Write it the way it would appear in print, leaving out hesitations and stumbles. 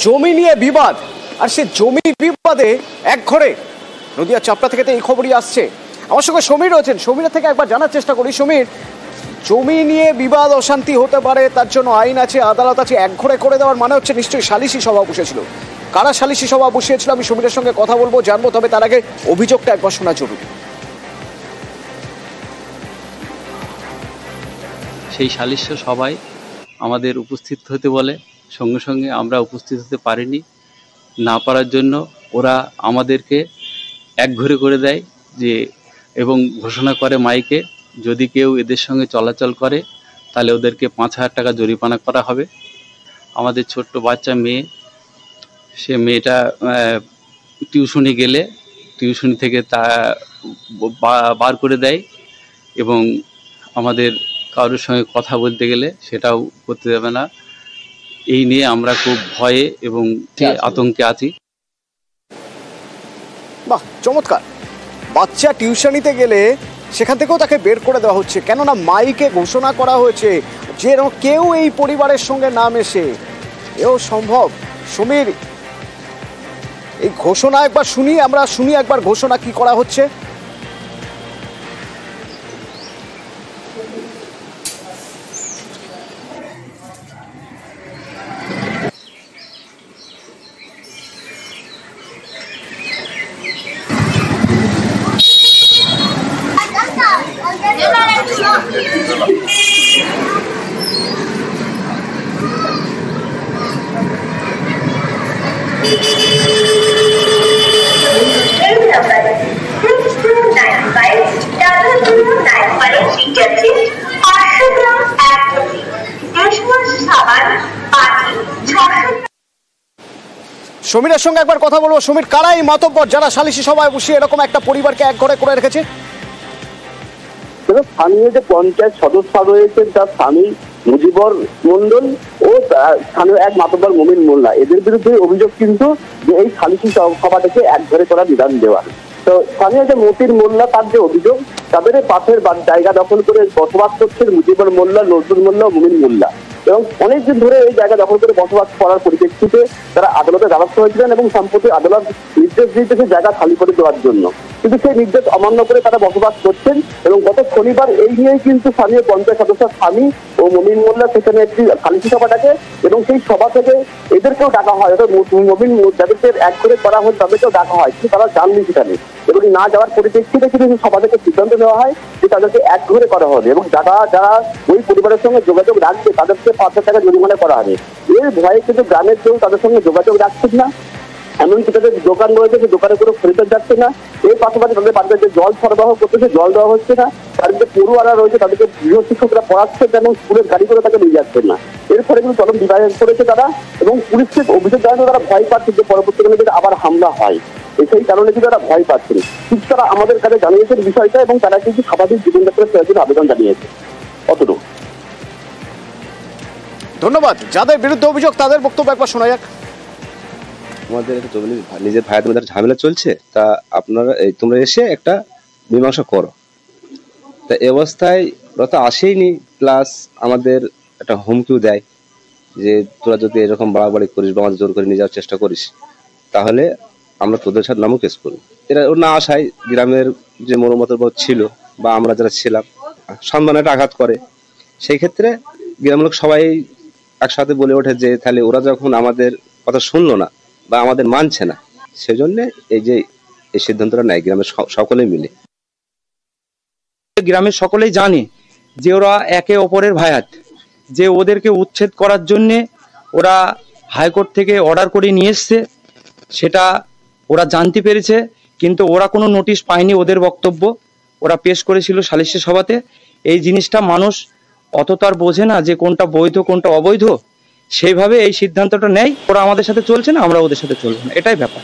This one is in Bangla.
জমি নিয়ে বিবাদ, আর সে জমি বিবাদে একঘরে নদিয়া চাপড়া থেকে এই খবরই আসছে। আমার সঙ্গে সমীর রয়েছেন, সমীরের থেকে একবার জানার চেষ্টা করি। সমীর, জমি নিয়ে বিবাদ অশান্তি হতে পারে, তার জন্য আইন আছে, আদালত আছে, একঘরে করে দেওয়ার মানে হচ্ছে নিশ্চয়ই সালিশি সভা বসেছিল। কারা সালিশি সভা বসিয়েছিল আমি সমীরের সঙ্গে কথা বলবো, জানবো। তবে তার আগে অভিযোগটা একবার শোনা জরুরি। সেই সালিশি সভায় আমাদের উপস্থিত হতে বলে, সঙ্গে সঙ্গে আমরা উপস্থিত হতে পারিনি। না পারার জন্য ওরা আমাদেরকে একঘরে করে দেয় যে, এবং ঘোষণা করে মাইকে, যদি কেউ এদের সঙ্গে চলাচল করে তাহলে ওদেরকে 5,000 টাকা জরিমানা করা হবে। আমাদের ছোট্ট বাচ্চা মেয়ে, সে মেয়েটা টিউশনি গেলে টিউশনি থেকে তা বার করে দেয়, এবং আমাদের কারোর সঙ্গে কথা বলতে গেলে সেটাও করতে দেবে না। এই নিয়ে আমরা খুব ভয়ে এবং আতঙ্কে আছি। বাহ, চমৎকার। বাচ্চা টিউশনিতে গেলে সেখান থেকেও তাকে বের করে দেওয়া হচ্ছে, কেননা মাইকে ঘোষণা করা হয়েছে যে কেউ এই পরিবারের সঙ্গে না মেশে। এও সম্ভব? সমীর, এই ঘোষণা একবার শুনি একবার ঘোষণা কি করা হচ্ছে। সমীরের সঙ্গে একবার কথা বলবো। সমীর, কারাই মাতব্বর যারা সালিশি সভায় বসিয়ে এরকম একটা পরিবারকে একঘরে করে রেখেছে? স্থানীয় যে পঞ্চায়েত সদস্য রয়েছেন, তার স্বামী মুজিবর মন্ডল ও স্থানীয় এক মাতব্বর মুমিন মোল্লা, এদের বিরুদ্ধে অভিযোগ কিন্তু যে এই সালিশি সভাটাকে একঘরে করার বিধান দেওয়া। তো স্থানীয় যে মতির মোল্লা, তার যে অভিযোগ, তাদের পাশের জায়গা দখল করে বসবাস করছেন মুজিবর মোল্লা, নজরুল মোল্লা ও মুমিন মোল্লা, এবং অনেকদিন ধরে এই জায়গা দখল করে বসবাস করার পরিপ্রেক্ষিতে তারা আদালতে দ্বারস্থ হয়েছিলেন এবং সম্প্রতি আদালত নির্দেশ দিয়েছে সেই জায়গা খালি করে দেওয়ার জন্য। কিন্তু সেই নির্দেশ অমান্য করে তারা বসবাস করছেন, এবং গত শনিবার এই নিয়েই কিন্তু স্থানীয় পঞ্চায়েত সদস্য স্বামী ও মুমিন মোল্লা সেখানে একটি সালিশি সভা ডাকে, এবং সেই সভা থেকে এদেরকেও ডাকা হয়। মুমিন যাদেরকে এক করে করা হয় তাদেরকেও ডাকা হয়, কিন্তু তারা যাননি সেখানে, এবং না যাওয়ার পরিপ্রেক্ষিতে কিন্তু সভা থেকে সিদ্ধান্ত নেওয়া হয় যে তাদেরকে এক ঘরে করা হবে, এবং যারা ওই পরিবারের সঙ্গে যোগাযোগ রাখবে তাদেরকে 5,000 টাকা জরিমানা করা হবে। এর ভয়ে কিন্তু গ্রামের কেউ তাদের সঙ্গে যোগাযোগ রাখছেন না, এমনকি তাদের দোকান রয়েছে, যে দোকানে কোনো খরিদ্দার যাচ্ছে না। এর পাশাপাশি তাদের বাড়িতে যে জল সরবরাহ করতেছে, জল দেওয়া হচ্ছে না। তার যে পড়ুয়ারা রয়েছে তাদেরকে গৃহ শিক্ষকরা পড়াচ্ছেন এবং স্কুলের গাড়ি করে তাকে নিয়ে যাচ্ছেন না। এর ফলে কিন্তু চরম বিবাদ করেছে তারা, এবং পুলিশকে অভিযোগ জানাতে তারা ভয় পাচ্ছে যে পরবর্তীকালে যদি আবার হামলা হয়, সেই কারণে কিন্তু তারা ভয় পাচ্ছেন। কিন্তু তারা আমাদের কাছে জানিয়েছেন বিষয়টা, এবং তারা কিন্তু স্বাভাবিক জীবনযাত্রার প্রয়োজনে আবেদন জানিয়েছে। অতটুকু। ধন্যবাদ। যাদের বিরুদ্ধে অভিযোগ তাদের বক্তব্য একবার শোনা যাক। আমাদের নিজের ভাইদের মধ্যে ঝামেলা চলছে, তা আপনারা তোমরা এসে একটা মীমাংসা করো। তা এই অবস্থায় ওরা তো আসেইনি, প্লাস আমাদের একটা হুমকিও দেয় যে তোরা যদি এরকম বাড়াবাড়ি করিস বা আমাদের জোর করে নিয়ে যাওয়ার চেষ্টা করিস তাহলে আমরা তোদের সাথে নামও কেস করবো। এরা না আসায় গ্রামের যে মনোমত ছিল বা আমরা যারা ছিলাম সম্মানে একটা আঘাত করে। সেই ক্ষেত্রে গ্রামের লোক সবাই একসাথে বলে ওঠে যে তাহলে ওরা যখন আমাদের কথা শুনলো না বা আমাদের মানছে না, সেজন্য এই সিদ্ধান্তটা নেয় গ্রামের সকলেই মিলে। গ্রামের সকলেই জানে যে ওরা একে অপরের ভায়াত, যে ওদেরকে উচ্ছেদ করার জন্য ওরা হাইকোর্ট থেকে অর্ডার করে নিয়ে এসছে, সেটা ওরা জানতে পেরেছে, কিন্তু ওরা কোনো নোটিশ পায়নি। ওদের বক্তব্য ওরা পেশ করেছিল সালিশি সভাতে। এই জিনিসটা মানুষ অত তার বোঝে না যে কোনটা বৈধ কোনটা অবৈধ, সেইভাবে এই সিদ্ধান্তটা নেয়। ওরা আমাদের সাথে চলছে না, আমরা ওদের সাথে চলবো না, এটাই ব্যাপার।